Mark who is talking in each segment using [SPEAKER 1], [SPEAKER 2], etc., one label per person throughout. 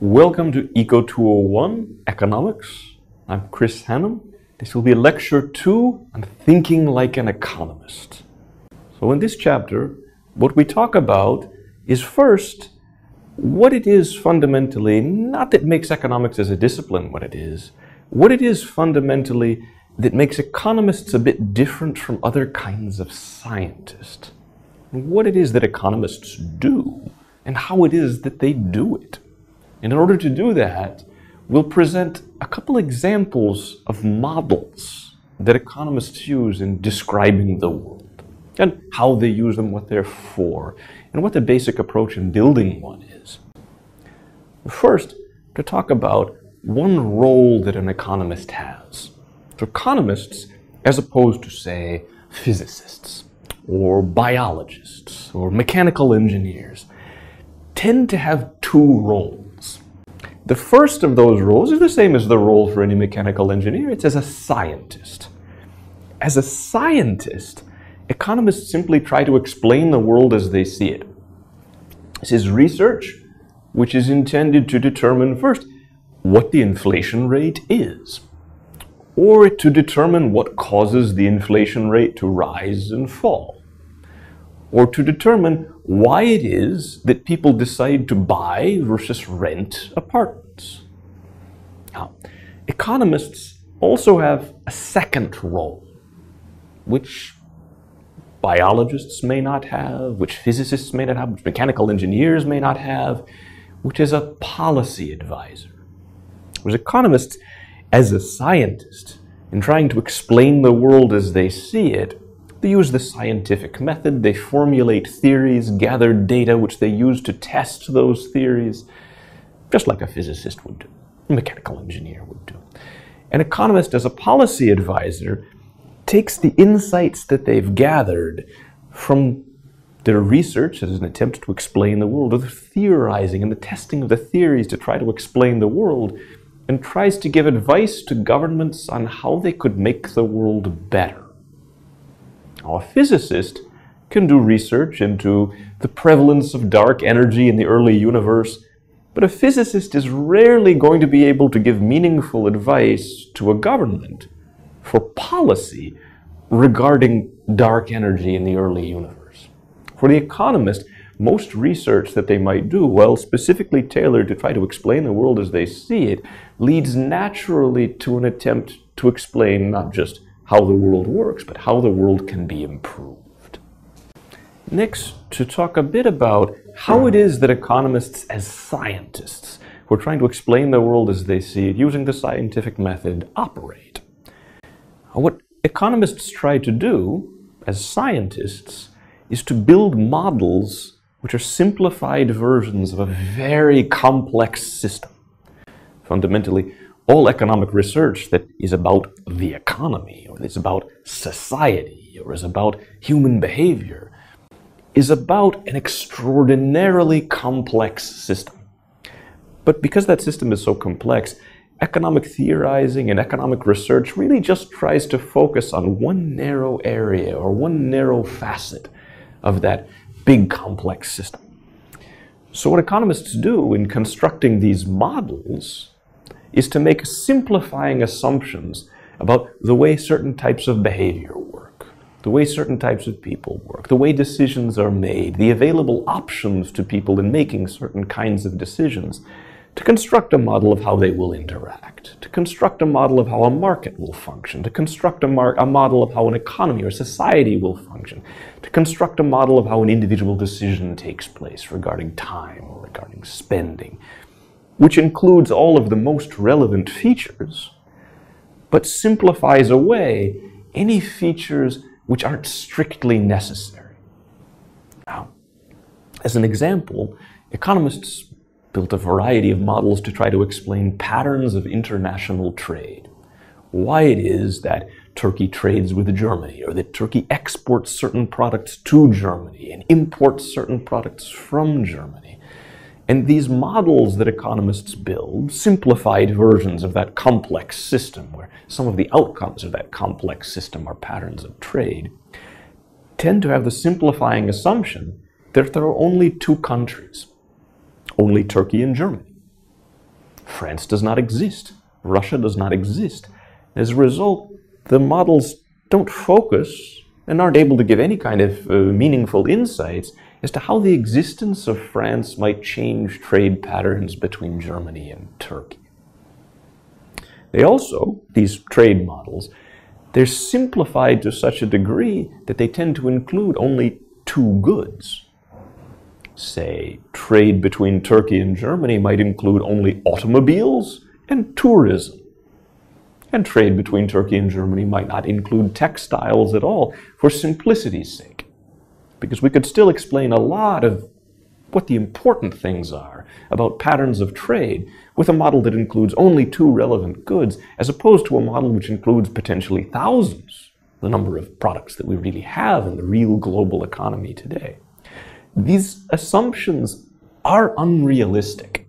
[SPEAKER 1] Welcome to EKO201 Economics. I'm Chris Hannum. This will be lecture 2 on thinking like an economist. So in this chapter, what we talk about is first, what it is fundamentally, not that makes economics as a discipline what it is fundamentally that makes economists a bit different from other kinds of scientists. What it is that economists do, and how it is that they do it. And in order to do that, we'll present a couple examples of models that economists use in describing the world, and how they use them, what they're for, and what the basic approach in building one is. First, to talk about one role that an economist has. So economists, as opposed to, say, physicists, or biologists, or mechanical engineers, tend to have two roles. The first of those roles is the same as the role for any mechanical engineer. It's as a scientist. As a scientist, economists simply try to explain the world as they see it. This is research which is intended to determine first what the inflation rate is, or to determine what causes the inflation rate to rise and fall, or to determine why it is that people decide to buy versus rent apartments. Now, economists also have a second role, which biologists may not have, which physicists may not have, which mechanical engineers may not have, which is a policy advisor. Whereas economists, as a scientist, in trying to explain the world as they see it, they use the scientific method, they formulate theories, gather data which they use to test those theories, just like a physicist would do, a mechanical engineer would do. An economist, as a policy advisor, takes the insights that they've gathered from their research as an attempt to explain the world, or the theorizing and the testing of the theories to try to explain the world, and tries to give advice to governments on how they could make the world better. Now, a physicist can do research into the prevalence of dark energy in the early universe, but a physicist is rarely going to be able to give meaningful advice to a government for policy regarding dark energy in the early universe. For the economist, most research that they might do, while specifically tailored to try to explain the world as they see it, leads naturally to an attempt to explain not just how the world works, but how the world can be improved. Next, to talk a bit about how it is that economists as scientists, who are trying to explain the world as they see it using the scientific method, operate. What economists try to do as scientists is to build models which are simplified versions of a very complex system. Fundamentally, all economic research that is about the economy, or is about society, or is about human behavior, is about an extraordinarily complex system. But because that system is so complex, economic theorizing and economic research really just tries to focus on one narrow area or one narrow facet of that big complex system. So what economists do in constructing these models is to make simplifying assumptions about the way certain types of behavior work, the way certain types of people work, the way decisions are made, the available options to people in making certain kinds of decisions, to construct a model of how they will interact, to construct a model of how a market will function, to construct a model of how an economy or society will function, to construct a model of how an individual decision takes place regarding time or regarding spending, which includes all of the most relevant features, but simplifies away any features which aren't strictly necessary. Now, as an example, economists built a variety of models to try to explain patterns of international trade. Why it is that Turkey trades with Germany, or that Turkey exports certain products to Germany and imports certain products from Germany. And these models that economists build, simplified versions of that complex system, where some of the outcomes of that complex system are patterns of trade, tend to have the simplifying assumption that there are only two countries, only Turkey and Germany. France does not exist. Russia does not exist. As a result, the models don't focus and aren't able to give any kind of meaningful insights as to how the existence of France might change trade patterns between Germany and Turkey. They also, these trade models, they're simplified to such a degree that they tend to include only two goods. Say, trade between Turkey and Germany might include only automobiles and tourism. And trade between Turkey and Germany might not include textiles at all, for simplicity's sake. Because we could still explain a lot of what the important things are about patterns of trade with a model that includes only two relevant goods, as opposed to a model which includes potentially thousands, the number of products that we really have in the real global economy today. These assumptions are unrealistic.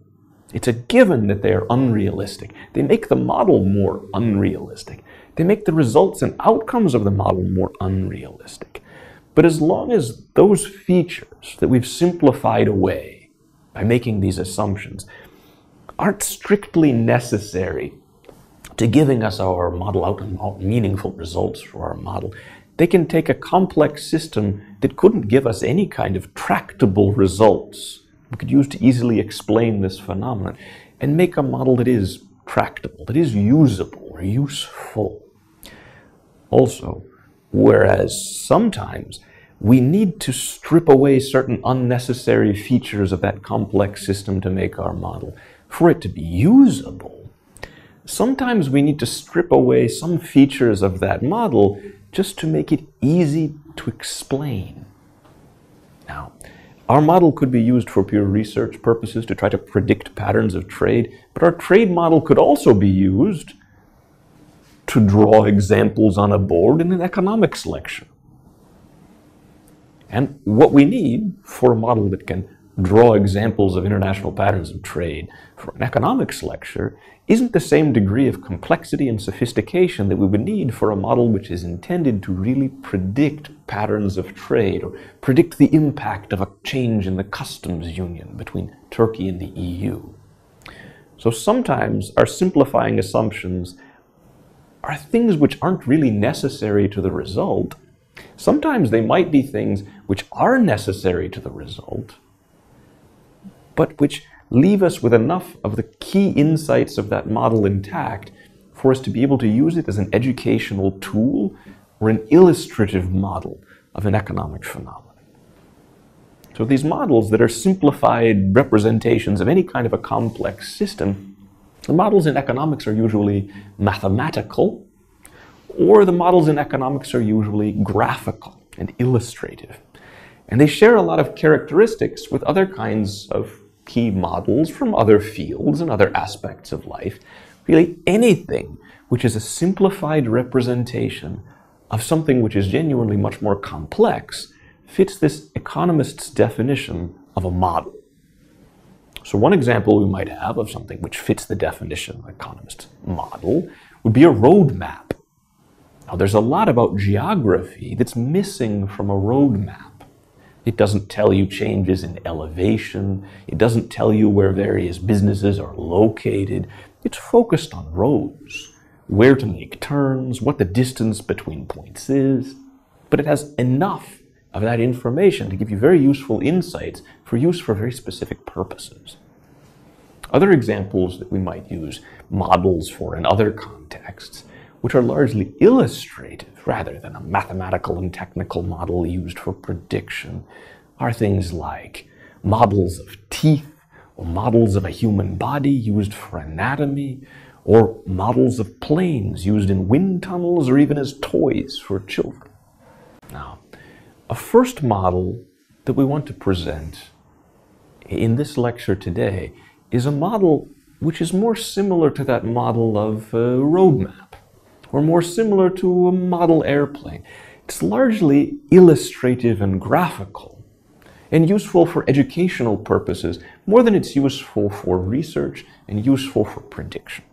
[SPEAKER 1] It's a given that they are unrealistic. They make the model more unrealistic. They make the results and outcomes of the model more unrealistic. But as long as those features that we've simplified away by making these assumptions aren't strictly necessary to giving us our model out meaningful results for our model, they can take a complex system that couldn't give us any kind of tractable results we could use to easily explain this phenomenon and make a model that is tractable, that is usable or useful. Also, whereas sometimes we need to strip away certain unnecessary features of that complex system to make our model, for it to be usable, sometimes we need to strip away some features of that model just to make it easy to explain. Now, our model could be used for pure research purposes to try to predict patterns of trade, but our trade model could also be used to draw examples on a board in an economics lecture. And what we need for a model that can draw examples of international patterns of trade for an economics lecture isn't the same degree of complexity and sophistication that we would need for a model which is intended to really predict patterns of trade or predict the impact of a change in the customs union between Turkey and the EU. So sometimes our simplifying assumptions are things which aren't really necessary to the result. Sometimes they might be things which are necessary to the result, but which leave us with enough of the key insights of that model intact for us to be able to use it as an educational tool or an illustrative model of an economic phenomenon. So these models that are simplified representations of any kind of a complex system, the models in economics are usually mathematical, or the models in economics are usually graphical and illustrative. And they share a lot of characteristics with other kinds of key models from other fields and other aspects of life. Really anything which is a simplified representation of something which is genuinely much more complex fits this economist's definition of a model. So one example we might have of something which fits the definition of economist's model would be a roadmap. Now there's a lot about geography that's missing from a roadmap. It doesn't tell you changes in elevation. It doesn't tell you where various businesses are located. It's focused on roads, where to make turns, what the distance between points is. But it has enough of that information to give you very useful insights for use for very specific purposes. Other examples that we might use models for in other contexts, which are largely illustrative rather than a mathematical and technical model used for prediction, are things like models of teeth, or models of a human body used for anatomy, or models of planes used in wind tunnels, or even as toys for children. Now, a first model that we want to present in this lecture today is a model which is more similar to that model of a roadmap, or more similar to a model airplane. It's largely illustrative and graphical, and useful for educational purposes more than it's useful for research and useful for prediction.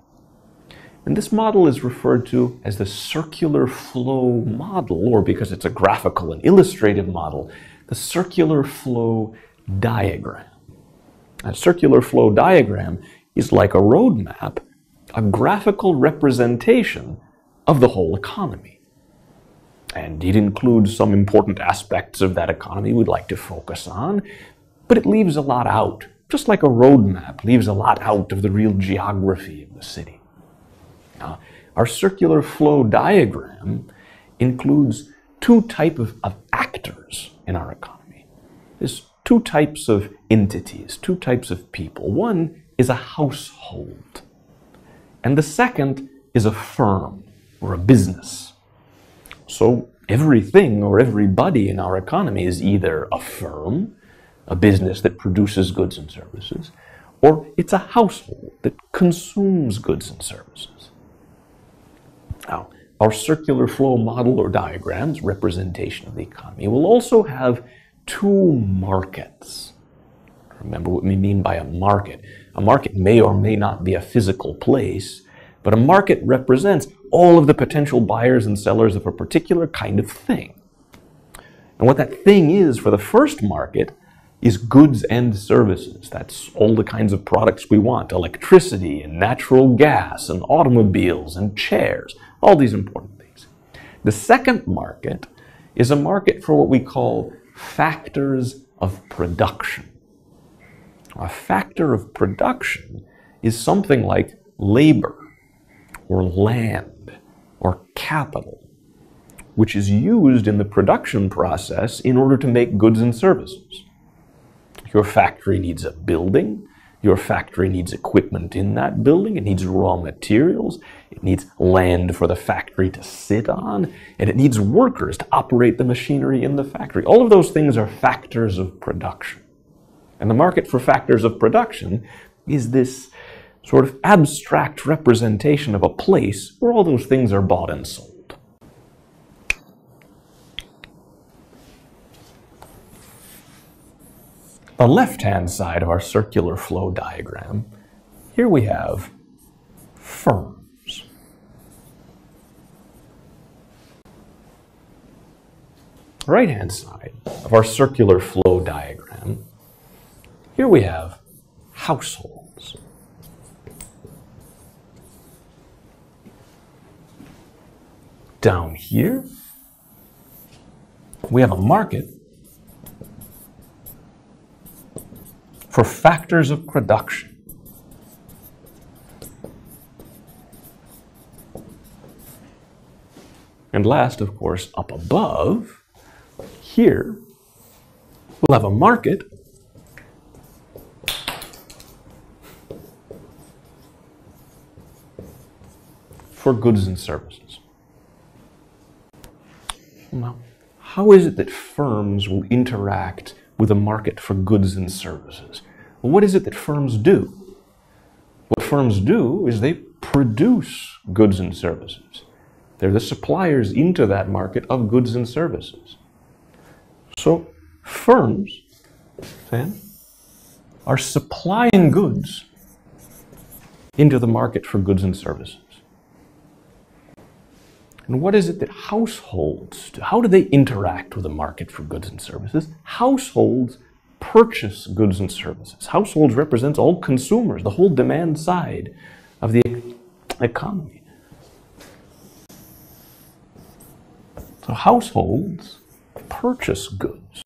[SPEAKER 1] And this model is referred to as the circular flow model, or because it's a graphical and illustrative model, the circular flow diagram. A circular flow diagram is like a roadmap, a graphical representation of the whole economy. And it includes some important aspects of that economy we'd like to focus on, but it leaves a lot out, just like a roadmap leaves a lot out of the real geography of the city. Now, our circular flow diagram includes two types of actors in our economy. There's two types of entities, two types of people. One is a household, and the second is a firm or a business. So everything or everybody in our economy is either a firm, a business that produces goods and services, or it's a household that consumes goods and services. Now, our circular flow model or diagrams, representation of the economy, will also have two markets. Remember what we mean by a market. A market may or may not be a physical place, but a market represents all of the potential buyers and sellers of a particular kind of thing. And what that thing is for the first market is goods and services. That's all the kinds of products we want: electricity and natural gas and automobiles and chairs, all these important things. The second market is a market for what we call factors of production. A factor of production is something like labor or land or capital, which is used in the production process in order to make goods and services. Your factory needs a building. Your factory needs equipment in that building. It needs raw materials. It needs land for the factory to sit on. And it needs workers to operate the machinery in the factory. All of those things are factors of production. And the market for factors of production is this sort of abstract representation of a place where all those things are bought and sold. The left-hand side of our circular flow diagram, here we have firms. Right-hand side of our circular flow diagram, here we have households. Down here, we have a market for factors of production. And last, of course, up above, here, we'll have a market for goods and services. Now, how is it that firms will interact with a market for goods and services? Well, what is it that firms do? What firms do is they produce goods and services. They're the suppliers into that market of goods and services. So firms then are supplying goods into the market for goods and services. And what is it that households do? How do they interact with the market for goods and services? Households purchase goods and services. Households represents all consumers, the whole demand side of the economy. So households purchase goods.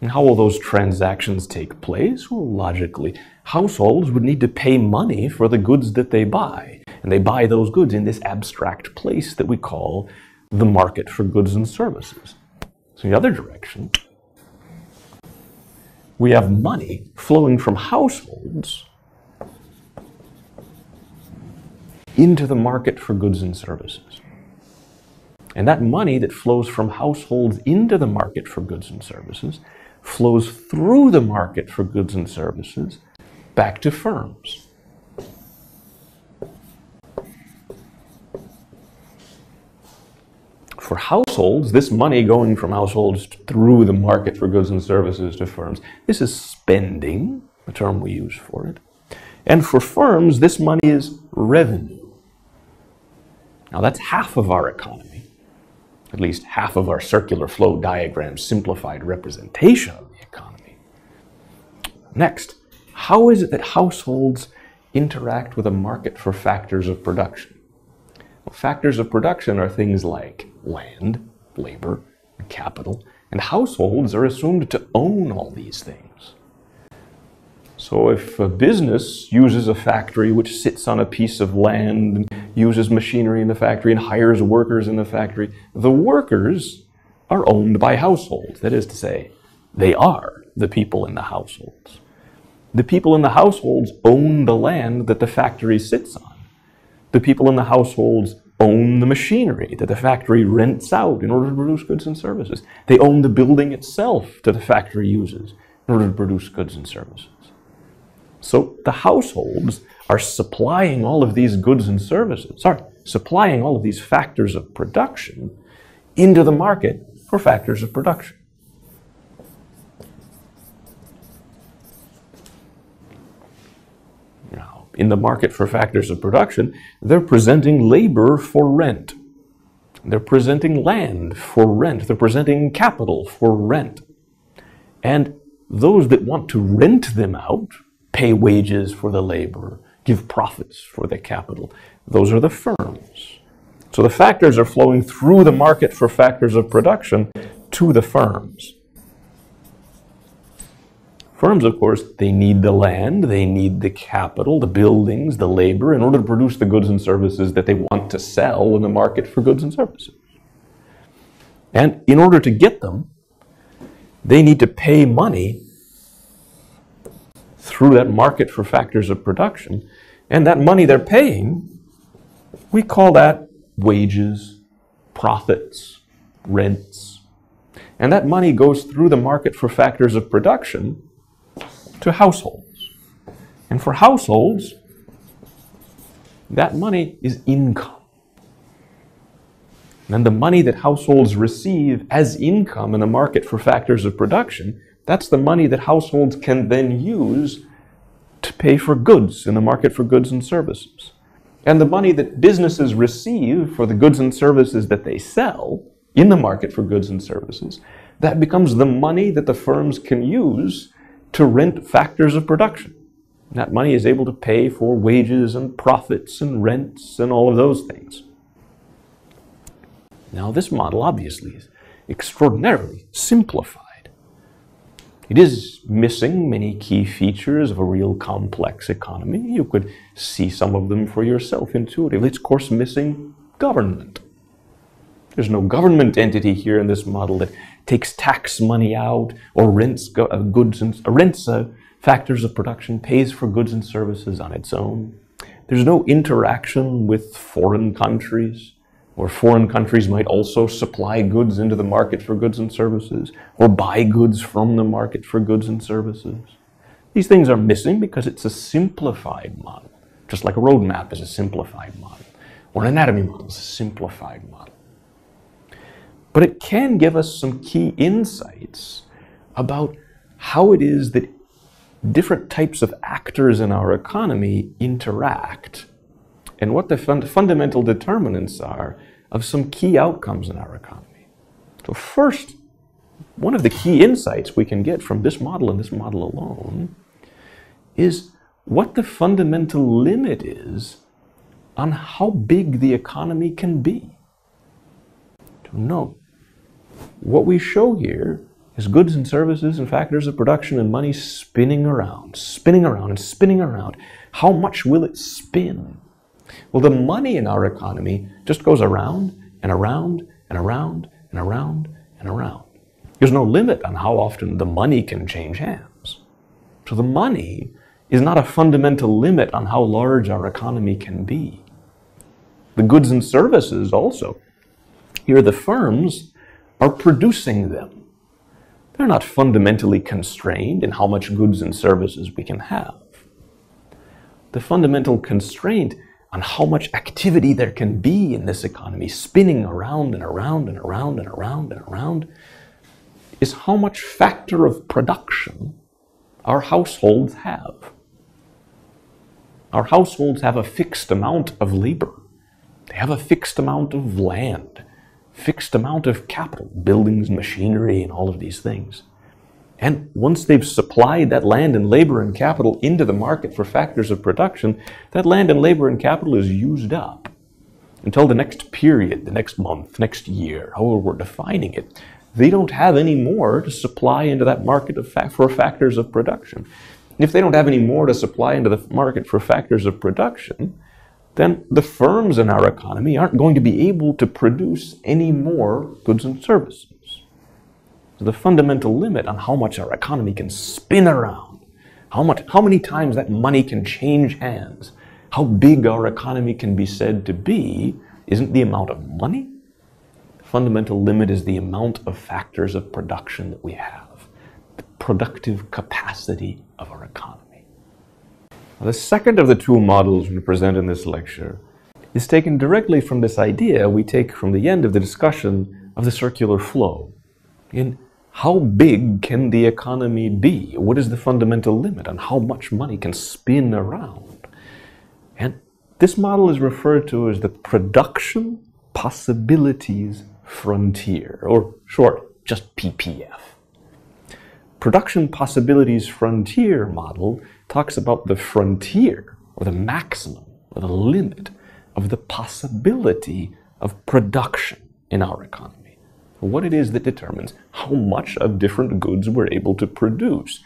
[SPEAKER 1] And how will those transactions take place? Well, logically, households would need to pay money for the goods that they buy. And they buy those goods in this abstract place that we call the market for goods and services. So in the other direction, we have money flowing from households into the market for goods and services. And that money that flows from households into the market for goods and services flows through the market for goods and services back to firms. For households, this money going from households through the market for goods and services to firms, this is spending, the term we use for it. And for firms, this money is revenue. Now that's half of our economy, at least half of our circular flow diagram simplified representation of the economy. Next, how is it that households interact with a market for factors of production? Well, factors of production are things like land, labor, and capital, and households are assumed to own all these things. So if a business uses a factory which sits on a piece of land and uses machinery in the factory and hires workers in the factory, the workers are owned by households. That is to say, they are the people in the households. The people in the households own the land that the factory sits on. The people in the households own the machinery that the factory rents out in order to produce goods and services. They own the building itself that the factory uses in order to produce goods and services. So the households are supplying all of these goods and services, supplying all of these factors of production into the market for factors of production. Now, in the market for factors of production, they're presenting labor for rent. They're presenting land for rent. They're presenting capital for rent. And those that want to rent them out, pay wages for the labor, give profits for the capital, those are the firms. So the factors are flowing through the market for factors of production to the firms. Firms, of course, they need the land, they need the capital, the buildings, the labor, in order to produce the goods and services that they want to sell in the market for goods and services. And in order to get them, they need to pay money through that market for factors of production. And that money they're paying, we call that wages, profits, rents. And that money goes through the market for factors of production to households. And for households, that money is income. And the money that households receive as income in the market for factors of production, that's the money that households can then use to pay for goods in the market for goods and services. And the money that businesses receive for the goods and services that they sell in the market for goods and services, that becomes the money that the firms can use to rent factors of production. And that money is able to pay for wages and profits and rents and all of those things. Now, this model obviously is extraordinarily simplified. It is missing many key features of a real complex economy. You could see some of them for yourself intuitively. It's, of course, missing government. There's no government entity here in this model that takes tax money out or rents factors of production, pays for goods and services on its own. There's no interaction with foreign countries, where foreign countries might also supply goods into the market for goods and services, or buy goods from the market for goods and services. These things are missing because it's a simplified model, just like a roadmap is a simplified model, or an anatomy model is a simplified model. But it can give us some key insights about how it is that different types of actors in our economy interact, and what the fundamental determinants are of some key outcomes in our economy. So first, one of the key insights we can get from this model and this model alone is what the fundamental limit is on how big the economy can be. So note, what we show here is goods and services and factors of production and money spinning around, spinning around and spinning around. How much will it spin? Well, the money in our economy just goes around and around and around and around and around. There's no limit on how often the money can change hands. So the money is not a fundamental limit on how large our economy can be. The goods and services also. Here the firms are producing them. They're not fundamentally constrained in how much goods and services we can have. The fundamental constraint on how much activity there can be in this economy, spinning around and around and around and around and around, is how much factor of production our households have. Our households have a fixed amount of labor. They have a fixed amount of land, fixed amount of capital, buildings, machinery, and all of these things. And once they've supplied that land and labor and capital into the market for factors of production, that land and labor and capital is used up until the next period, the next month, next year, however we're defining it. They don't have any more to supply into that market for factors of production. And if they don't have any more to supply into the market for factors of production, then the firms in our economy aren't going to be able to produce any more goods and services. So the fundamental limit on how much our economy can spin around, how many times that money can change hands, how big our economy can be said to be, isn't the amount of money. The fundamental limit is the amount of factors of production that we have, the productive capacity of our economy. Now, the second of the two models we present in this lecture is taken directly from this idea we take from the end of the discussion of the circular flow. In how big can the economy be? What is the fundamental limit on how much money can spin around? And this model is referred to as the production possibilities frontier, or short, just PPF. Production possibilities frontier model talks about the frontier, or the maximum, or the limit of the possibility of production in our economy. What it is that determines how much of different goods we're able to produce.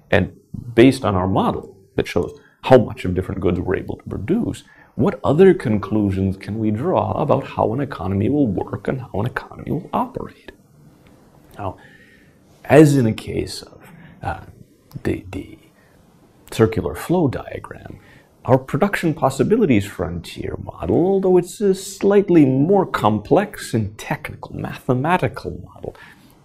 [SPEAKER 1] And based on our model that shows how much of different goods we're able to produce, what other conclusions can we draw about how an economy will work and how an economy will operate? Now, as in a case of the circular flow diagram, our production possibilities frontier model, although it's a slightly more complex and technical, mathematical model,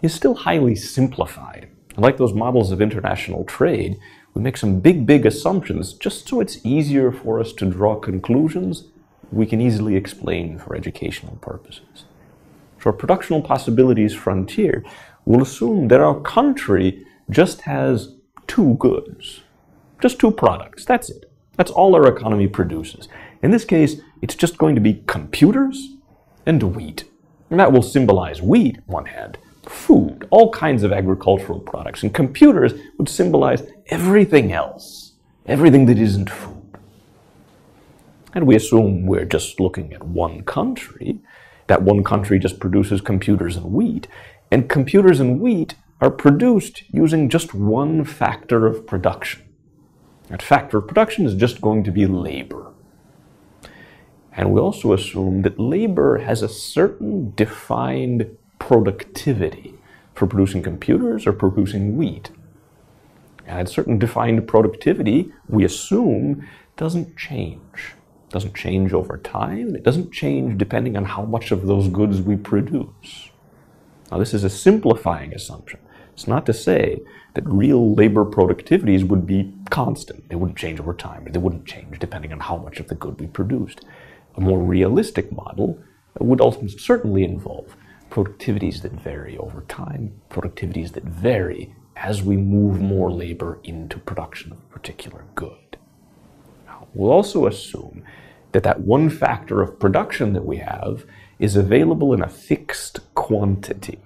[SPEAKER 1] is still highly simplified. Like those models of international trade, we make some big assumptions just so it's easier for us to draw conclusions we can easily explain for educational purposes. So our production possibilities frontier will assume that our country just has two goods, just two products, that's it. That's all our economy produces. In this case, it's just going to be computers and wheat. And that will symbolize wheat, on one hand, food, all kinds of agricultural products. And computers would symbolize everything else, everything that isn't food. And we assume we're just looking at one country. That one country just produces computers and wheat. And computers and wheat are produced using just one factor of production. That factor of production is just going to be labor. And we also assume that labor has a certain defined productivity for producing computers or producing wheat. And a certain defined productivity, we assume, doesn't change. It doesn't change over time. It doesn't change depending on how much of those goods we produce. Now, this is a simplifying assumption. It's not to say that real labor productivities would be constant. They wouldn't change over time, or they wouldn't change depending on how much of the good we produced. A more realistic model would also certainly involve productivities that vary over time, productivities that vary as we move more labor into production of a particular good. Now, we'll also assume that that one factor of production that we have is available in a fixed quantity.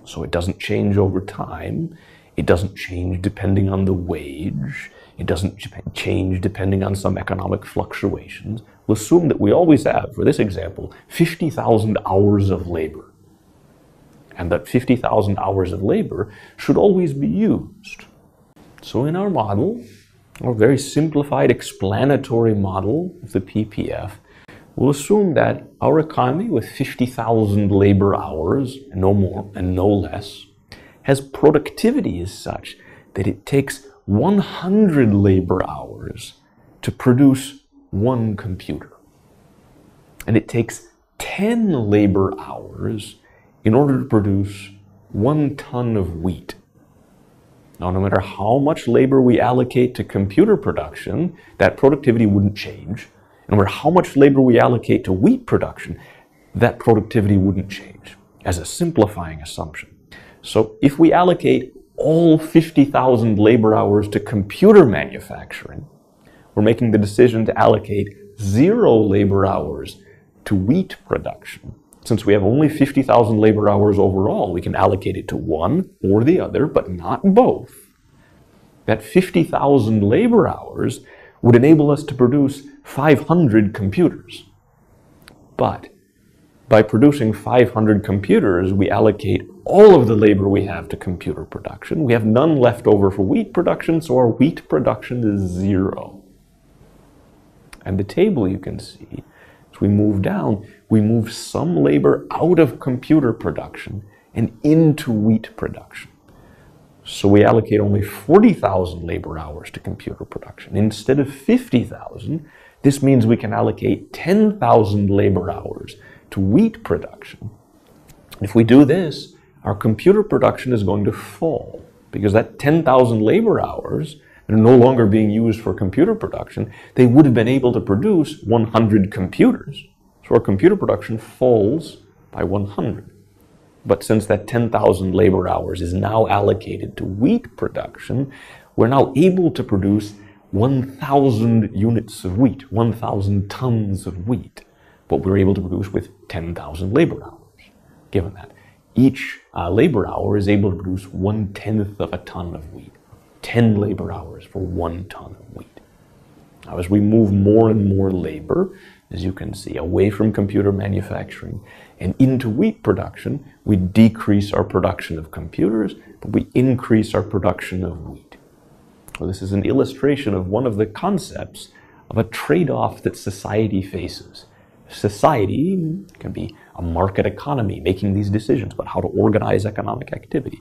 [SPEAKER 1] So it doesn't change over time. It doesn't change depending on the wage. It doesn't change depending on some economic fluctuations. We'll assume that we always have, for this example, 50,000 hours of labor. And that 50,000 hours of labor should always be used. So in our model, our very simplified explanatory model of the PPF, we'll assume that our economy with 50,000 labor hours, no more and no less, has productivity as such that it takes 100 labor hours to produce one computer. And it takes 10 labor hours in order to produce 1 ton of wheat. Now, no matter how much labor we allocate to computer production, that productivity wouldn't change. No matter how much labor we allocate to wheat production, that productivity wouldn't change, as a simplifying assumption. So if we allocate all 50,000 labor hours to computer manufacturing, we're making the decision to allocate 0 labor hours to wheat production. Since we have only 50,000 labor hours overall, we can allocate it to one or the other, but not both. That 50,000 labor hours would enable us to produce 500 computers. But by producing 500 computers, we allocate all of the labor we have to computer production. We have none left over for wheat production, so our wheat production is 0. And the table you can see, as we move down, we move some labor out of computer production and into wheat production. So we allocate only 40,000 labor hours to computer production. Instead of 50,000, this means we can allocate 10,000 labor hours to wheat production. If we do this, our computer production is going to fall because that 10,000 labor hours that are no longer being used for computer production, they would have been able to produce 100 computers. So our computer production falls by 100. But since that 10,000 labor hours is now allocated to wheat production, we're now able to produce 1,000 units of wheat, 1,000 tons of wheat, what we're able to produce with 10,000 labor hours. Given that each labor hour is able to produce 1/10 of a ton of wheat, 10 labor hours for 1 ton of wheat. Now, as we move more and more labor, as you can see, away from computer manufacturing and into wheat production, we decrease our production of computers, but we increase our production of wheat. Well, this is an illustration of one of the concepts of a trade-off that society faces. Society can be a market economy making these decisions about how to organize economic activity.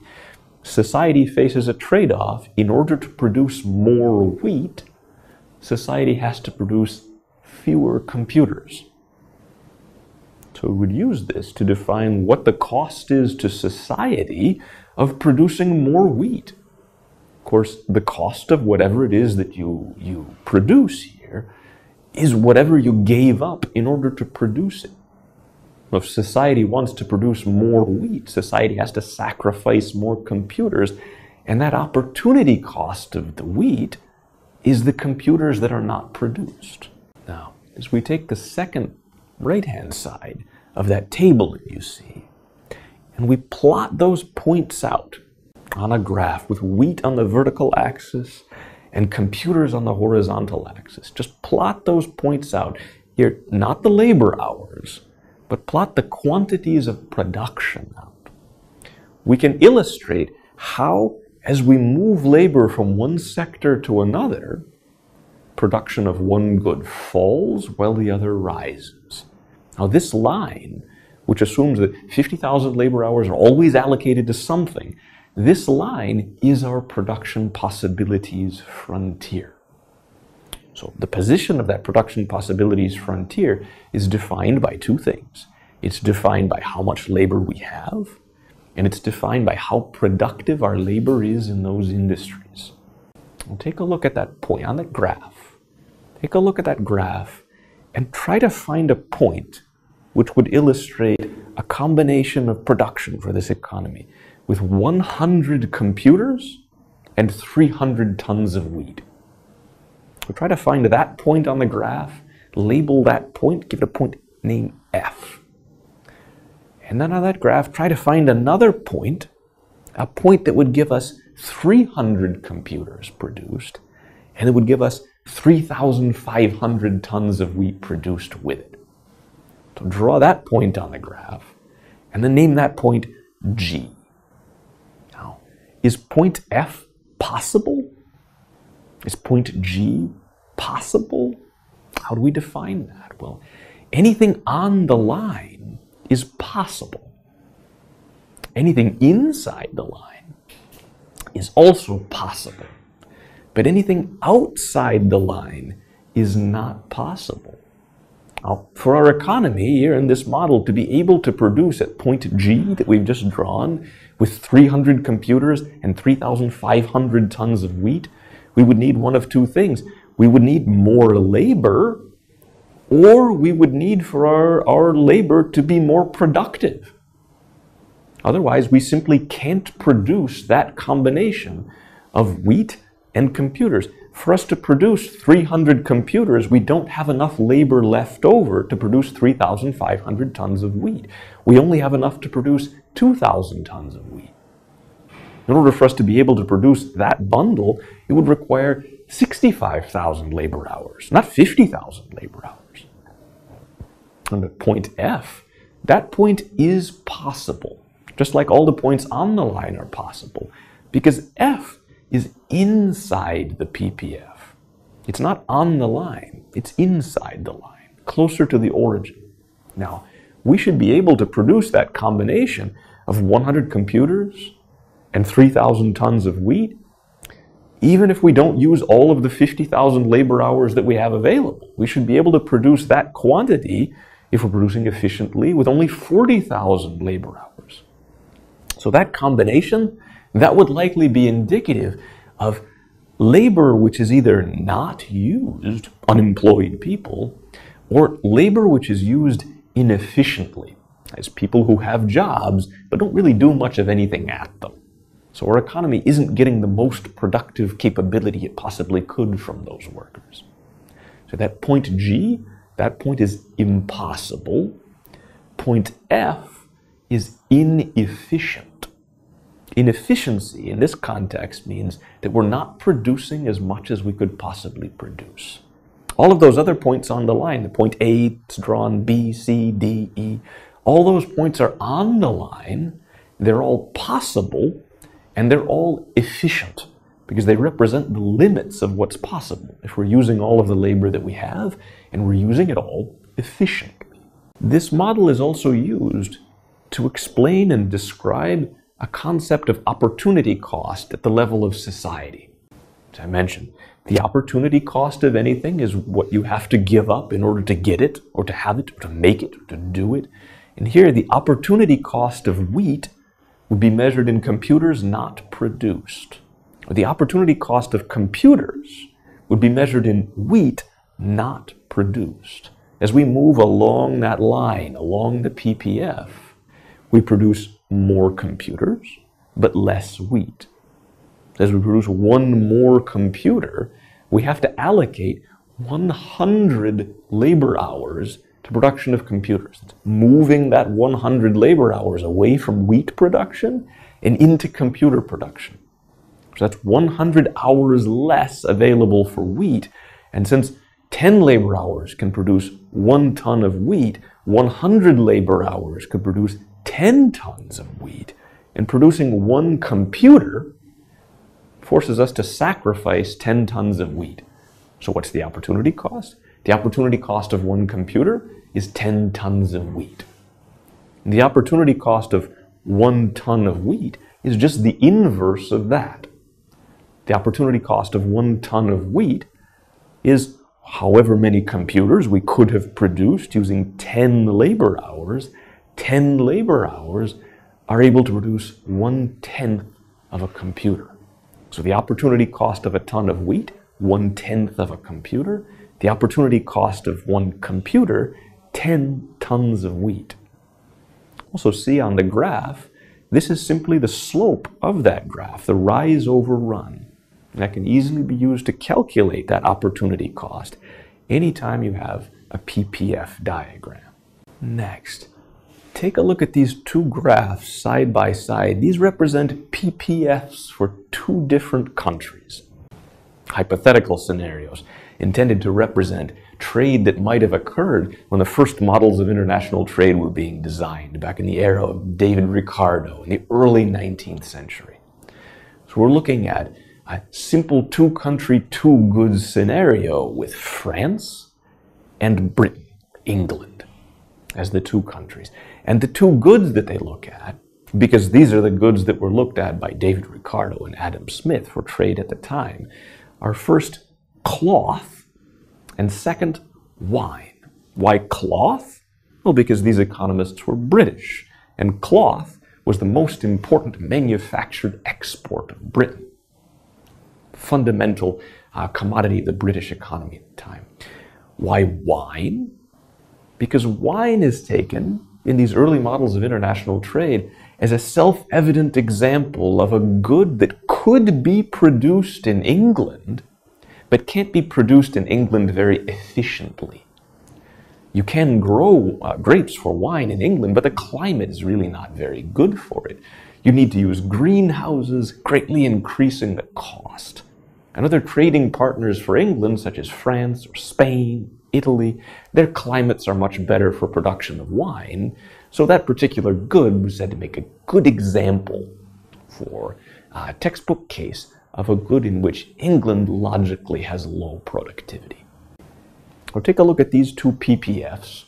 [SPEAKER 1] Society faces a trade-off. In order to produce more wheat, society has to produce fewer computers. So we would use this to define what the cost is to society of producing more wheat. Of course, the cost of whatever it is that you produce here is whatever you gave up in order to produce it. If society wants to produce more wheat, society has to sacrifice more computers, and that opportunity cost of the wheat is the computers that are not produced. Now, as we take the second right-hand side of that table that you see, and we plot those points out on a graph with wheat on the vertical axis and computers on the horizontal axis. Just plot those points out here, not the labor hours, but plot the quantities of production out. We can illustrate how, as we move labor from one sector to another, production of one good falls while the other rises. Now this line, which assumes that 50,000 labor hours are always allocated to something, this line is our production possibilities frontier. So the position of that production possibilities frontier is defined by two things. It's defined by how much labor we have, and it's defined by how productive our labor is in those industries. We'll take a look at that point on that graph. Take a look at that graph and try to find a point which would illustrate a combination of production for this economy with 100 computers and 300 tons of wheat. So try to find that point on the graph, label that point, give it a point named F. And then on that graph, try to find another point, a point that would give us 300 computers produced, and it would give us 3,500 tons of wheat produced with it. So draw that point on the graph, and then name that point G. Now, is point F possible? Is point G possible? How do we define that? Well, anything on the line is possible. Anything inside the line is also possible. But anything outside the line is not possible. Now, for our economy here in this model to be able to produce at point G that we've just drawn with 300 computers and 3,500 tons of wheat, we would need one of two things. We would need more labor, or we would need for our labor to be more productive. Otherwise, we simply can't produce that combination of wheat and computers. for us to produce 300 computers, we don't have enough labor left over to produce 3,500 tons of wheat. We only have enough to produce 2,000 tons of wheat. In order for us to be able to produce that bundle, it would require 65,000 labor hours, not 50,000 labor hours. And at point F, that point is possible, just like all the points on the line are possible, because F is inside the PPF. It's not on the line, it's inside the line, closer to the origin. Now, we should be able to produce that combination of 100 computers and 3,000 tons of wheat, even if we don't use all of the 50,000 labor hours that we have available. We should be able to produce that quantity, if we're producing efficiently, with only 40,000 labor hours. So that combination, that would likely be indicative of labor which is either not used, unemployed people, or labor which is used inefficiently, as people who have jobs but don't really do much of anything at them. So our economy isn't getting the most productive capability it possibly could from those workers. So that point G, that point is impossible. Point F is inefficient. Inefficiency in this context means that we're not producing as much as we could possibly produce. All of those other points on the line, the point A, it's drawn B, C, D, E, all those points are on the line. They're all possible, and they're all efficient, because they represent the limits of what's possible if we're using all of the labor that we have, and we're using it all efficiently. This model is also used to explain and describe a concept of opportunity cost at the level of society. As I mentioned, the opportunity cost of anything is what you have to give up in order to get it, or to have it, or to make it, or to do it. And here, the opportunity cost of wheat would be measured in computers not produced. Or the opportunity cost of computers would be measured in wheat not produced. As we move along that line, along the PPF, we produce more computers, but less wheat. As we produce one more computer, we have to allocate 100 labor hours to production of computers. It's moving that 100 labor hours away from wheat production and into computer production. So that's 100 hours less available for wheat. And since 10 labor hours can produce 1 ton of wheat, 100 labor hours could produce 10 tons of wheat. And producing one computer forces us to sacrifice 10 tons of wheat. So what's the opportunity cost? The opportunity cost of one computer is 10 tons of wheat. And the opportunity cost of 1 ton of wheat is just the inverse of that. The opportunity cost of 1 ton of wheat is however many computers we could have produced using 10 labor hours. 10 labor hours are able to produce 1/10 of a computer. So the opportunity cost of a ton of wheat, 1/10 of a computer. The opportunity cost of one computer, 10 tons of wheat. Also see on the graph, this is simply the slope of that graph, the rise over run. And that can easily be used to calculate that opportunity cost anytime you have a PPF diagram. Next, take a look at these two graphs side by side. These represent PPFs for two different countries. Hypothetical scenarios intended to represent trade that might have occurred when the first models of international trade were being designed back in the era of David Ricardo in the early 19th century. So we're looking at a simple two-country, two-goods scenario with France and Britain, England, as the two countries. And the two goods that they look at, because these are the goods that were looked at by David Ricardo and Adam Smith for trade at the time, are first cloth and second wine. Why cloth? Well, because these economists were British, and cloth was the most important manufactured export of Britain. Fundamental commodity of the British economy at the time. Why wine? Because wine is taken in these early models of international trade as a self-evident example of a good that could be produced in England, but can't be produced in England very efficiently. You can grow grapes for wine in England, but the climate is really not very good for it. You need to use greenhouses, greatly increasing the cost. And other trading partners for England, such as France or Spain, Italy, their climates are much better for production of wine, so that particular good was said to make a good example for a textbook case of a good in which England logically has low productivity. Or take a look at these two PPFs.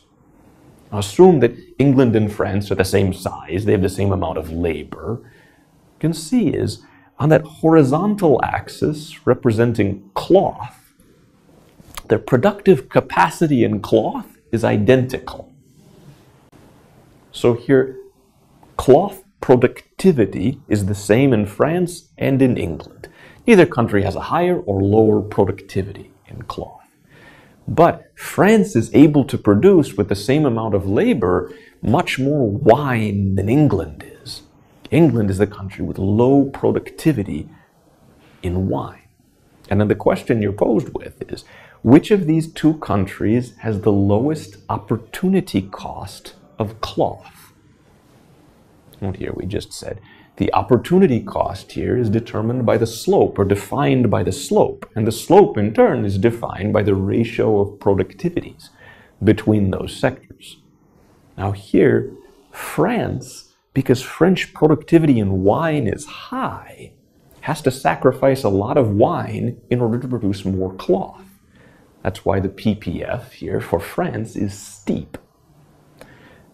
[SPEAKER 1] Assume that England and France are the same size, they have the same amount of labor. You can see is, on that horizontal axis representing cloth, their productive capacity in cloth is identical. So here, cloth productivity is the same in France and in England. Neither country has a higher or lower productivity in cloth. But France is able to produce, with the same amount of labor, much more wine than England is. England is the country with low productivity in wine. And then the question you're posed with is, which of these two countries has the lowest opportunity cost of cloth? And here we just said, the opportunity cost here is determined by the slope, or defined by the slope. And the slope, in turn, is defined by the ratio of productivities between those sectors. Now here, France, because French productivity in wine is high, has to sacrifice a lot of wine in order to produce more cloth. That's why the PPF here for France is steep.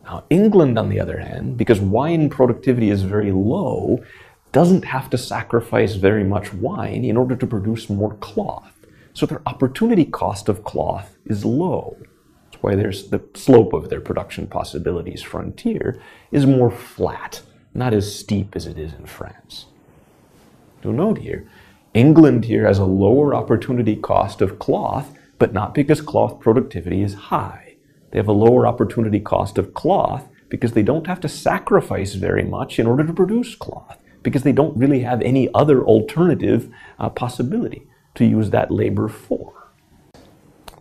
[SPEAKER 1] Now, England, on the other hand, because wine productivity is very low, doesn't have to sacrifice very much wine in order to produce more cloth. So their opportunity cost of cloth is low. That's why there's the slope of their production possibilities frontier is more flat, not as steep as it is in France. You'll note here, England here has a lower opportunity cost of cloth, but not because cloth productivity is high. They have a lower opportunity cost of cloth because they don't have to sacrifice very much in order to produce cloth, because they don't really have any other alternative possibility to use that labor for.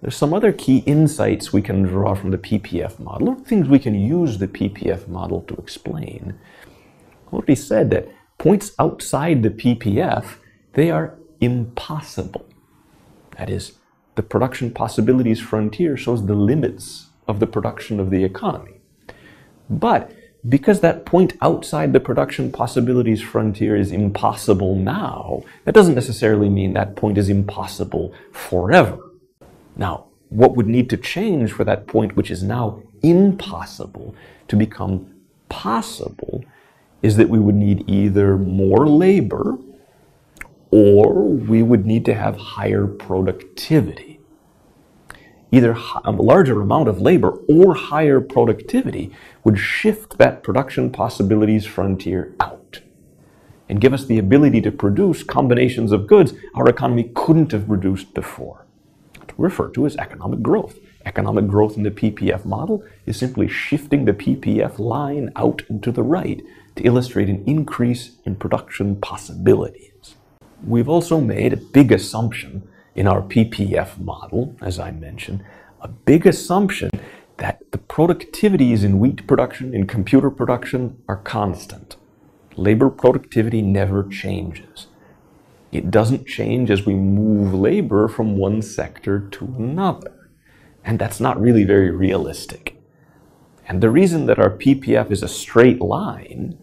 [SPEAKER 1] There's some other key insights we can draw from the PPF model, or things we can use the PPF model to explain. I already said that points outside the PPF, they are impossible. That is, the production possibilities frontier shows the limits of the production of the economy. But because that point outside the production possibilities frontier is impossible now, that doesn't necessarily mean that point is impossible forever. Now, what would need to change for that point which is now impossible to become possible is that we would need either more labor or we would need to have higher productivity. Either a larger amount of labor or higher productivity would shift that production possibilities frontier out and give us the ability to produce combinations of goods our economy couldn't have produced before. It's referred to as economic growth. Economic growth in the PPF model is simply shifting the PPF line out and to the right to illustrate an increase in production possibilities. We've also made a big assumption in our PPF model, as I mentioned, a big assumption that the productivities in wheat production, in computer production, are constant. Labor productivity never changes. It doesn't change as we move labor from one sector to another. And that's not really very realistic. And the reason that our PPF is a straight line,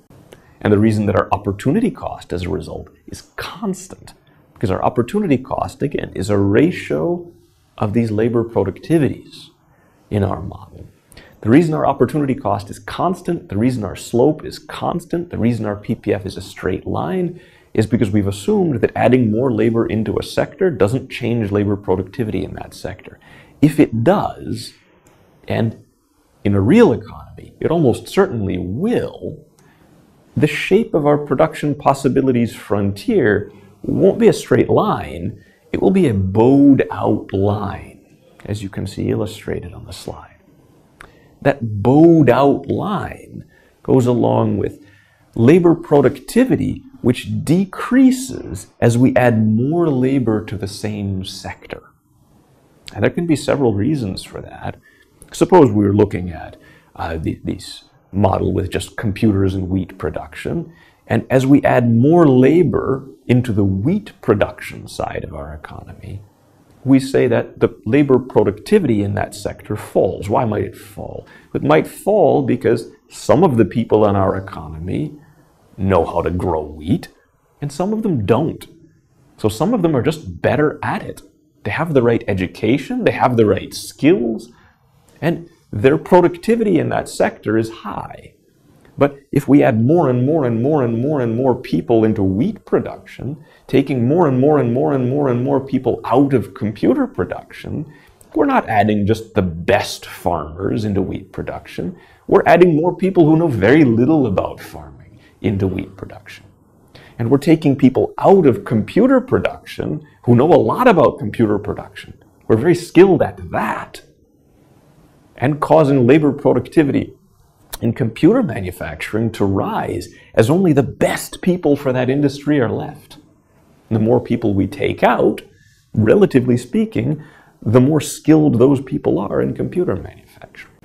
[SPEAKER 1] and the reason that our opportunity cost as a result is constant, because our opportunity cost, again, is a ratio of these labor productivities in our model. The reason our opportunity cost is constant, the reason our slope is constant, the reason our PPF is a straight line is because we've assumed that adding more labor into a sector doesn't change labor productivity in that sector. If it does, and in a real economy, it almost certainly will, the shape of our production possibilities frontier won't be a straight line, it will be a bowed out line, as you can see illustrated on the slide. That bowed out line goes along with labor productivity which decreases as we add more labor to the same sector. And there can be several reasons for that. Suppose we were looking at this model with just computers and wheat production, and as we add more labor into the wheat production side of our economy, we say that the labor productivity in that sector falls. Why might it fall? It might fall because some of the people in our economy know how to grow wheat, and some of them don't. So some of them are just better at it. They have the right education, they have the right skills, and their productivity in that sector is high. But if we add more and more and more and more and more people into wheat production, taking more and more and more and more and more people out of computer production, we're not adding just the best farmers into wheat production. We're adding more people who know very little about farming into wheat production. And we're taking people out of computer production who know a lot about computer production. We're very skilled at that. And causing labor productivity in computer manufacturing to rise as only the best people for that industry are left. The more people we take out, relatively speaking, the more skilled those people are in computer manufacturing.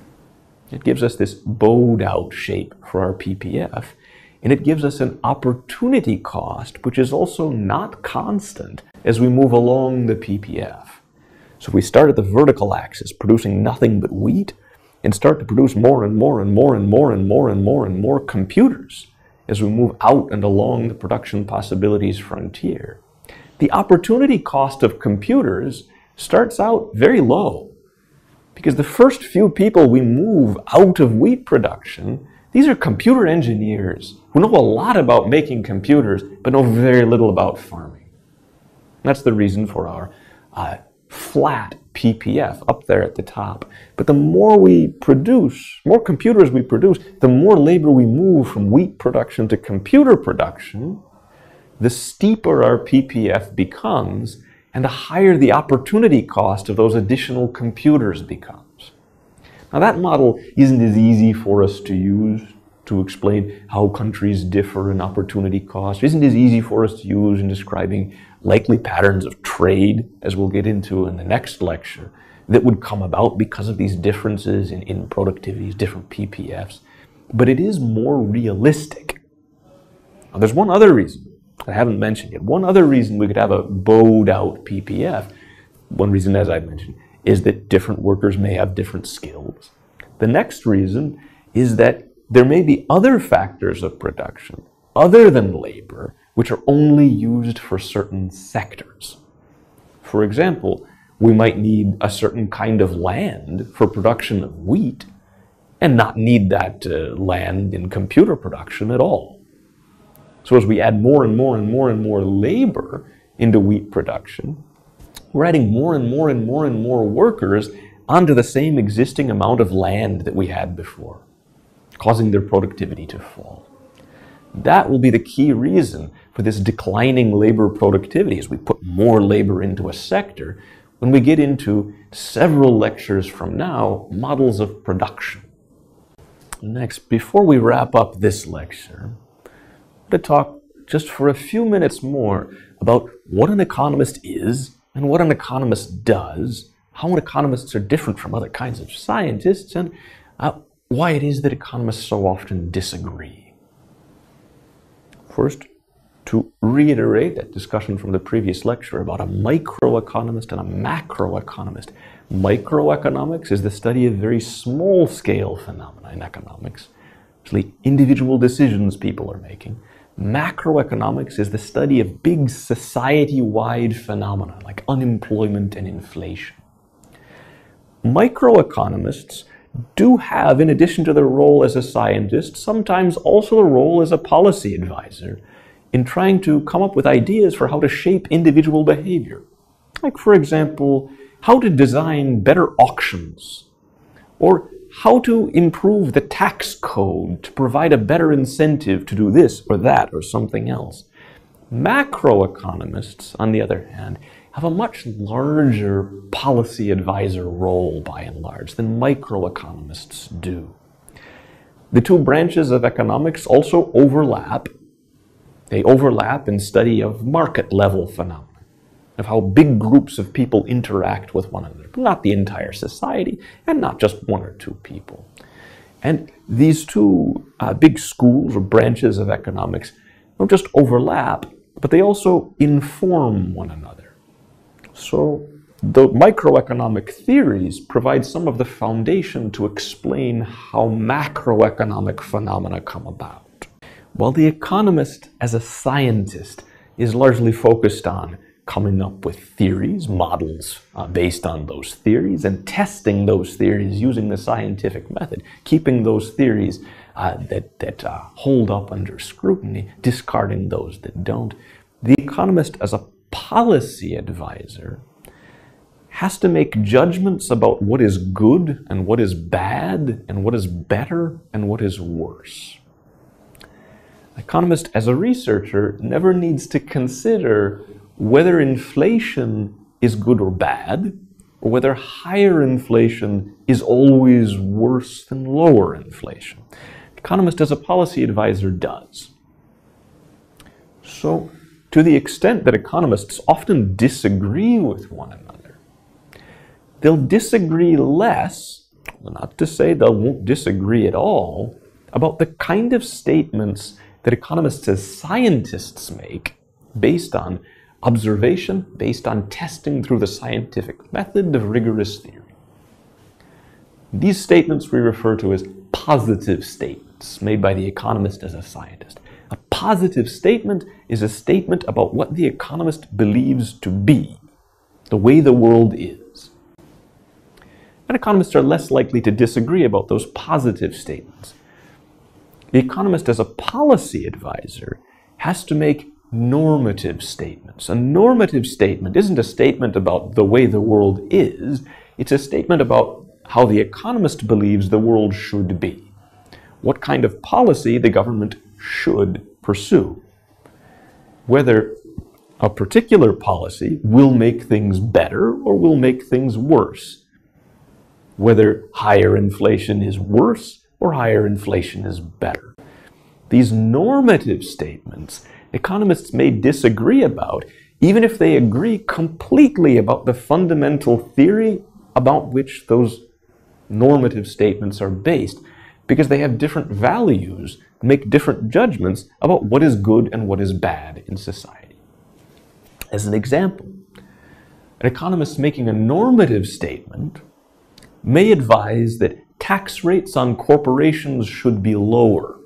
[SPEAKER 1] It gives us this bowed out shape for our PPF, and it gives us an opportunity cost which is also not constant as we move along the PPF. So if we start at the vertical axis producing nothing but wheat, and start to produce more and more and more and more and more and more and more computers as we move out and along the production possibilities frontier, the opportunity cost of computers starts out very low. Because the first few people we move out of wheat production, these are computer engineers who know a lot about making computers but know very little about farming. That's the reason for our flat PPF up there at the top. But the more we produce, more computers we produce, the more labor we move from wheat production to computer production, the steeper our PPF becomes and the higher the opportunity cost of those additional computers becomes. Now that model isn't as easy for us to use to explain how countries differ in opportunity cost. It isn't as easy for us to use in describing likely patterns of trade, as we'll get into in the next lecture, that would come about because of these differences in productivities, different PPFs. But it is more realistic. Now, there's one other reason I haven't mentioned yet. One other reason we could have a bowed out PPF, one reason, as I mentioned, is that different workers may have different skills. The next reason is that there may be other factors of production, other than labor, which are only used for certain sectors. For example, we might need a certain kind of land for production of wheat and not need that land in computer production at all. So as we add more and more and more and more labor into wheat production, we're adding more and more and more and more workers onto the same existing amount of land that we had before, causing their productivity to fall. That will be the key reason for this declining labor productivity as we put more labor into a sector when we get into several lectures from now, models of production. Next, before we wrap up this lecture, I'm going to talk just for a few minutes more about what an economist is and what an economist does, how economists are different from other kinds of scientists, and why it is that economists so often disagree. First, to reiterate that discussion from the previous lecture about a microeconomist and a macroeconomist. Microeconomics is the study of very small-scale phenomena in economics, usually individual decisions people are making. Macroeconomics is the study of big society-wide phenomena like unemployment and inflation. Microeconomists do have, in addition to their role as a scientist, sometimes also a role as a policy advisor in trying to come up with ideas for how to shape individual behavior. Like, for example, how to design better auctions, or how to improve the tax code to provide a better incentive to do this or that or something else. Macroeconomists, on the other hand, have a much larger policy advisor role, by and large, than microeconomists do. The two branches of economics also overlap. They overlap in study of market-level phenomena, of how big groups of people interact with one another, but not the entire society, and not just one or two people. And these two big schools or branches of economics don't just overlap, but they also inform one another. So the microeconomic theories provide some of the foundation to explain how macroeconomic phenomena come about. While the economist as a scientist is largely focused on coming up with theories, models based on those theories, and testing those theories using the scientific method, keeping those theories that hold up under scrutiny, discarding those that don't, the economist as a policy advisor has to make judgments about what is good and what is bad and what is better and what is worse. The economist as a researcher never needs to consider whether inflation is good or bad, or whether higher inflation is always worse than lower inflation. The economist as a policy advisor does. So, to the extent that economists often disagree with one another, they'll disagree less, not to say they won't disagree at all, about the kind of statements that economists as scientists make based on observation, based on testing through the scientific method of rigorous theory. These statements we refer to as positive statements made by the economist as a scientist. A positive statement is a statement about what the economist believes to be, the way the world is. And economists are less likely to disagree about those positive statements. The economist as a policy advisor has to make normative statements. A normative statement isn't a statement about the way the world is, it's a statement about how the economist believes the world should be, what kind of policy the government should pursue, whether a particular policy will make things better or will make things worse, whether higher inflation is worse or higher inflation is better. These normative statements economists may disagree about, even if they agree completely about the fundamental theory about which those normative statements are based, because they have different values, make different judgments about what is good and what is bad in society. As an example, an economist making a normative statement may advise that tax rates on corporations should be lower.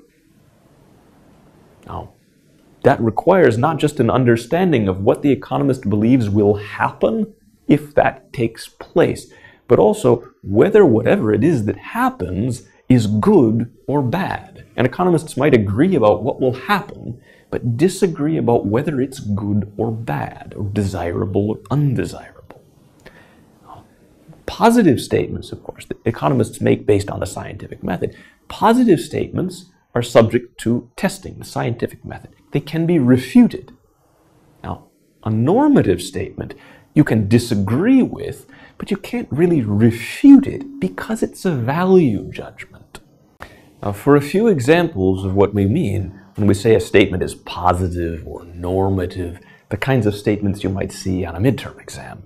[SPEAKER 1] Now, that requires not just an understanding of what the economist believes will happen if that takes place, but also whether whatever it is that happens is good or bad. And economists might agree about what will happen, but disagree about whether it's good or bad, or desirable or undesirable. Positive statements, of course, that economists make based on the scientific method. Positive statements are subject to testing, the scientific method. They can be refuted. Now, a normative statement you can disagree with, but you can't really refute it because it's a value judgment. Now, for a few examples of what we mean when we say a statement is positive or normative, the kinds of statements you might see on a midterm exam.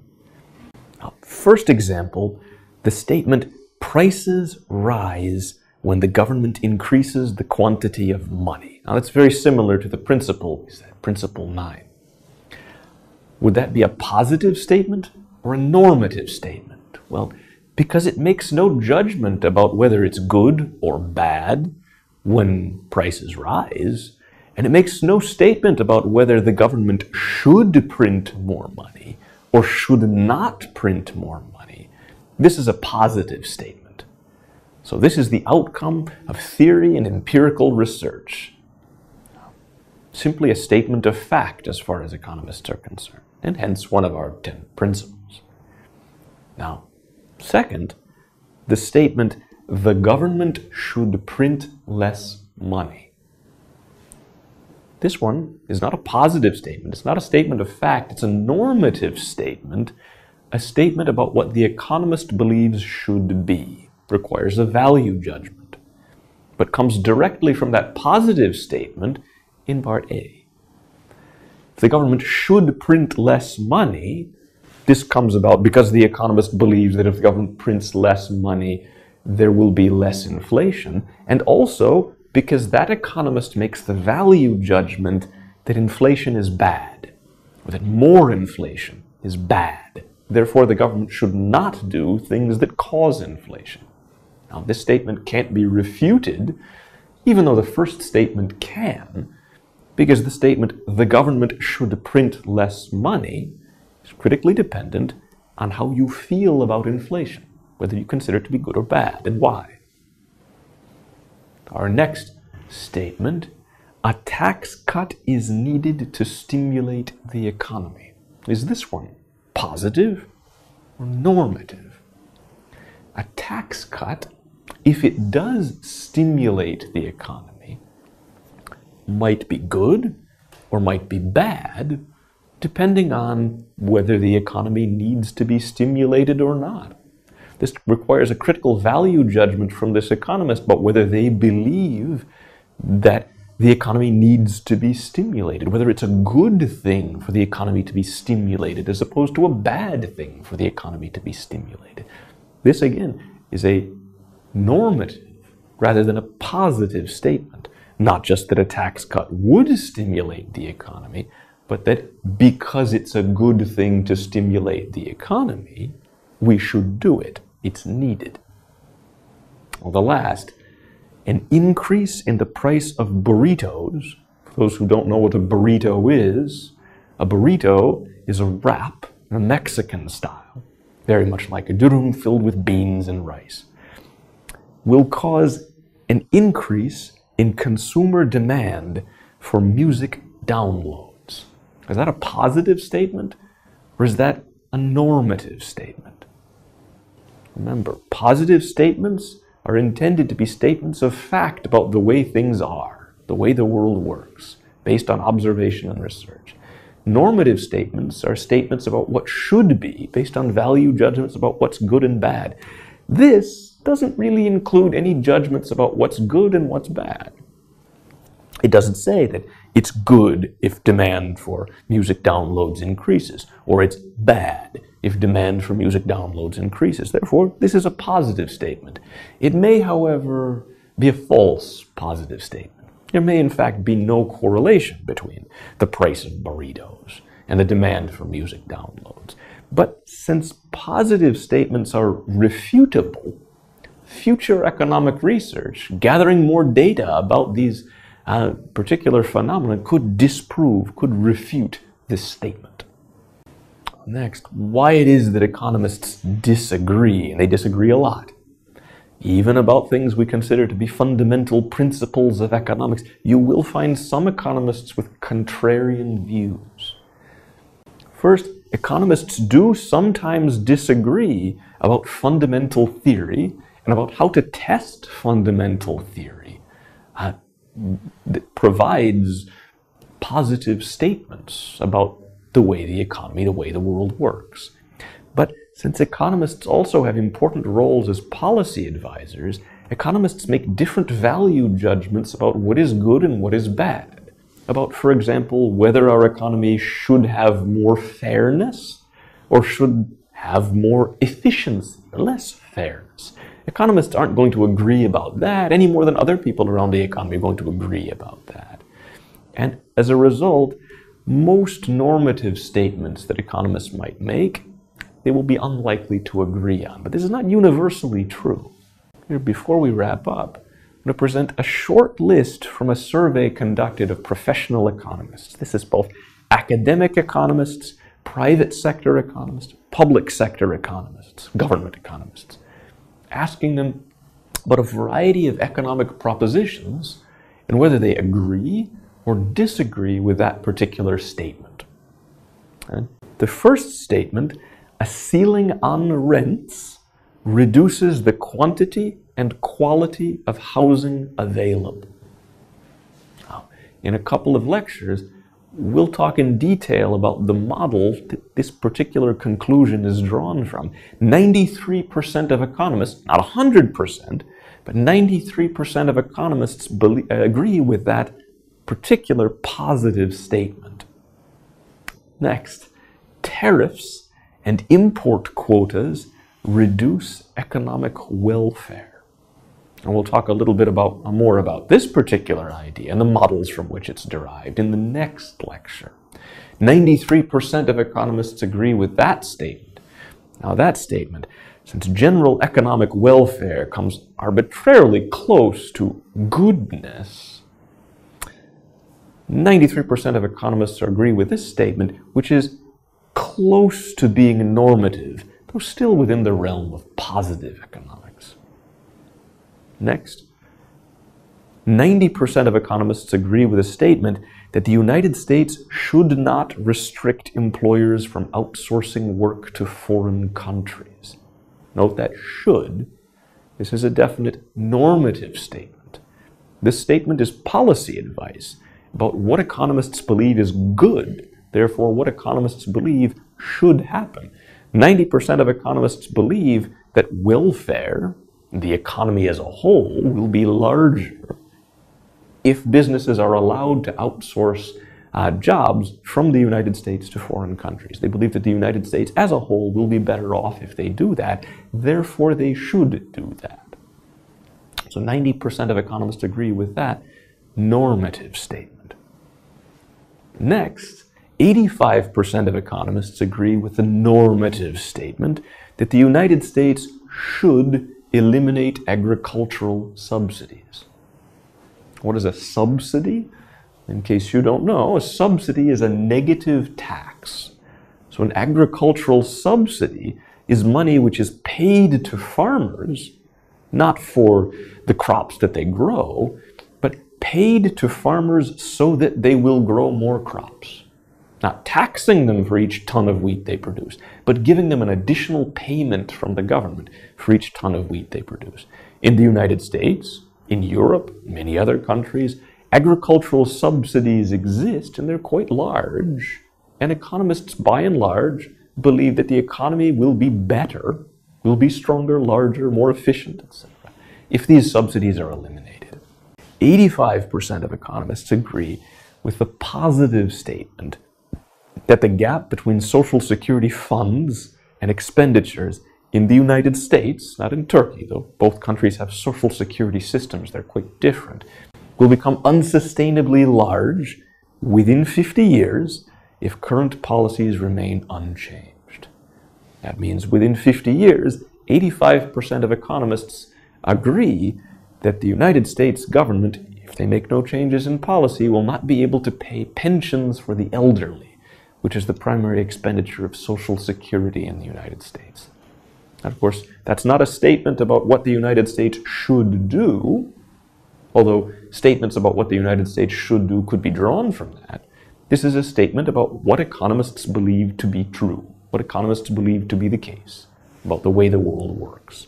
[SPEAKER 1] Now, first example, the statement, prices rise when the government increases the quantity of money. Now, that's very similar to the principle we said, principle 9. Would that be a positive statement or a normative statement? Well, because it makes no judgment about whether it's good or bad when prices rise, and it makes no statement about whether the government should print more money or should not print more money. This is a positive statement. So this is the outcome of theory and empirical research. Simply a statement of fact as far as economists are concerned, and hence one of our 10 principles. Now, second, the statement, the government should print less money. This one is not a positive statement. It's not a statement of fact. It's a normative statement, a statement about what the economist believes should be. Requires a value judgment. but comes directly from that positive statement in part A. If the government should print less money, this comes about because the economist believes that if the government prints less money, there will be less inflation, and also because that economist makes the value judgment that inflation is bad, or that more inflation is bad. Therefore, the government should not do things that cause inflation. Now, this statement can't be refuted, even though the first statement can, because the statement, the government should print less money, is critically dependent on how you feel about inflation, whether you consider it to be good or bad, and why. Our next statement, a tax cut is needed to stimulate the economy. Is this one positive or normative? A tax cut, if it does stimulate the economy, might be good or might be bad, depending on whether the economy needs to be stimulated or not. This requires a critical value judgment from this economist about whether they believe that the economy needs to be stimulated, whether it's a good thing for the economy to be stimulated as opposed to a bad thing for the economy to be stimulated. This, again, is a normative rather than a positive statement. Not just that a tax cut would stimulate the economy, but that because it's a good thing to stimulate the economy, we should do it. It's needed. Well, the last, an increase in the price of burritos. For those who don't know what a burrito is a wrap in a Mexican style, very much like a durum filled with beans and rice, will cause an increase in consumer demand for music downloads. Is that a positive statement, or is that a normative statement? Remember, positive statements are intended to be statements of fact about the way things are, the way the world works, based on observation and research. Normative statements are statements about what should be, based on value judgments about what's good and bad. This doesn't really include any judgments about what's good and what's bad. It doesn't say that it's good if demand for music downloads increases, or it's bad if demand for music downloads increases. Therefore, this is a positive statement. It may, however, be a false positive statement. There may, in fact, be no correlation between the price of burritos and the demand for music downloads. But since positive statements are refutable, future economic research, gathering more data about these particular phenomena, could disprove, could refute this statement. Next, why it is that economists disagree, and they disagree a lot. Even about things we consider to be fundamental principles of economics, you will find some economists with contrarian views. First, economists do sometimes disagree about fundamental theory and about how to test fundamental theory that provides positive statements about the way the economy, the way the world works. But since economists also have important roles as policy advisors, economists make different value judgments about what is good and what is bad. About, for example, whether our economy should have more fairness or should have more efficiency or less fairness. Economists aren't going to agree about that any more than other people around the economy are going to agree about that. And as a result, most normative statements that economists might make, they will be unlikely to agree on. But this is not universally true. Here, before we wrap up, I'm going to present a short list from a survey conducted of professional economists. This is both academic economists, private sector economists, public sector economists, government economists, asking them about a variety of economic propositions and whether they agree or disagree with that particular statement. And the first statement, a ceiling on rents reduces the quantity and quality of housing available. Now, in a couple of lectures, we'll talk in detail about the model that this particular conclusion is drawn from. 93% of economists, not 100%, But 93% of economists agree with that particular positive statement. Next, tariffs and import quotas reduce economic welfare. And we'll talk a little bit more about this particular idea and the models from which it's derived in the next lecture. 93% of economists agree with that statement. Now that statement, since general economic welfare comes arbitrarily close to goodness, 93% of economists agree with this statement, which is close to being normative, though still within the realm of positive economics. Next, 90% of economists agree with a statement that the United States should not restrict employers from outsourcing work to foreign countries. Note that should. This is a definite normative statement. This statement is policy advice about what economists believe is good, therefore what economists believe should happen. 90% of economists believe that welfare, the economy as a whole, will be larger if businesses are allowed to outsource jobs from the United States to foreign countries. They believe that the United States as a whole will be better off if they do that, therefore they should do that. So 90% of economists agree with that normative statement. Next, 85% of economists agree with the normative statement that the United States should eliminate agricultural subsidies. What is a subsidy? In case you don't know, a subsidy is a negative tax. So an agricultural subsidy is money which is paid to farmers, not for the crops that they grow, but paid to farmers so that they will grow more crops. Not taxing them for each ton of wheat they produce, but giving them an additional payment from the government for each ton of wheat they produce. In the United States, in Europe, many other countries, agricultural subsidies exist and they're quite large, and economists by and large believe that the economy will be better, will be stronger, larger, more efficient, etc. if these subsidies are eliminated. 85% of economists agree with the positive statement that the gap between Social Security funds and expenditures in the United States, not in Turkey, though both countries have Social Security systems, they're quite different, will become unsustainably large within 50 years if current policies remain unchanged. That means within 50 years, 85% of economists agree that the United States government, if they make no changes in policy, will not be able to pay pensions for the elderly, which is the primary expenditure of Social Security in the United States. And of course, that's not a statement about what the United States should do, although statements about what the United States should do could be drawn from that. This is a statement about what economists believe to be true, what economists believe to be the case, about the way the world works.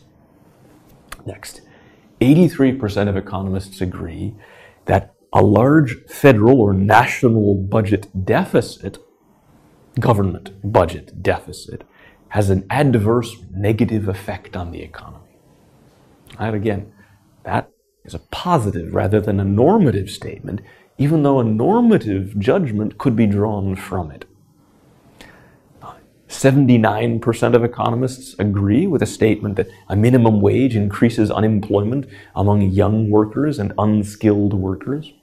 [SPEAKER 1] Next, 83% of economists agree that a large federal or national budget deficit, government budget deficit, has an adverse negative effect on the economy. And again, that is a positive rather than a normative statement, even though a normative judgment could be drawn from it. 79% of economists agree with a statement that a minimum wage increases unemployment among young workers and unskilled workers.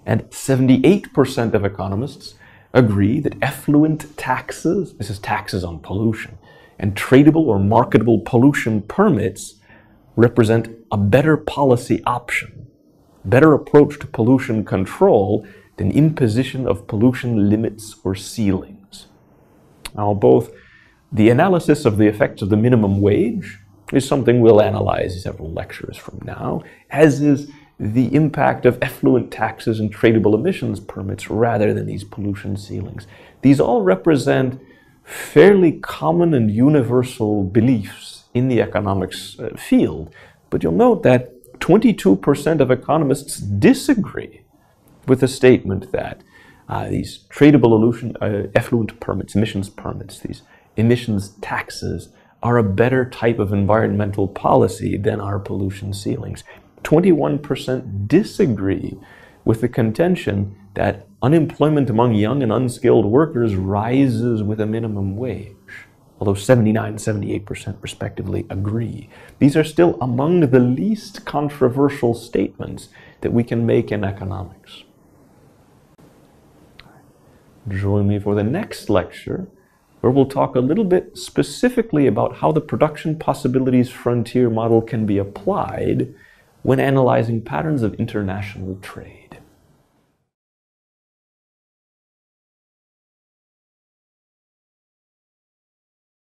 [SPEAKER 1] And 78% of economists agree that effluent taxes, this is taxes on pollution, and tradable or marketable pollution permits represent a better policy option, better approach to pollution control than imposition of pollution limits or ceilings. Now, both the analysis of the effects of the minimum wage is something we'll analyze several lectures from now, as is the impact of effluent taxes and tradable emissions permits rather than these pollution ceilings. These all represent fairly common and universal beliefs in the economics field, but you'll note that 22% of economists disagree with the statement that these tradable effluent permits, emissions permits, these emissions taxes are a better type of environmental policy than are pollution ceilings. 21% disagree with the contention that unemployment among young and unskilled workers rises with a minimum wage, although 79% and 78% respectively agree. These are still among the least controversial statements that we can make in economics. Join me for the next lecture, where we'll talk a little bit specifically about how the production possibilities frontier model can be applied when analyzing patterns of international trade.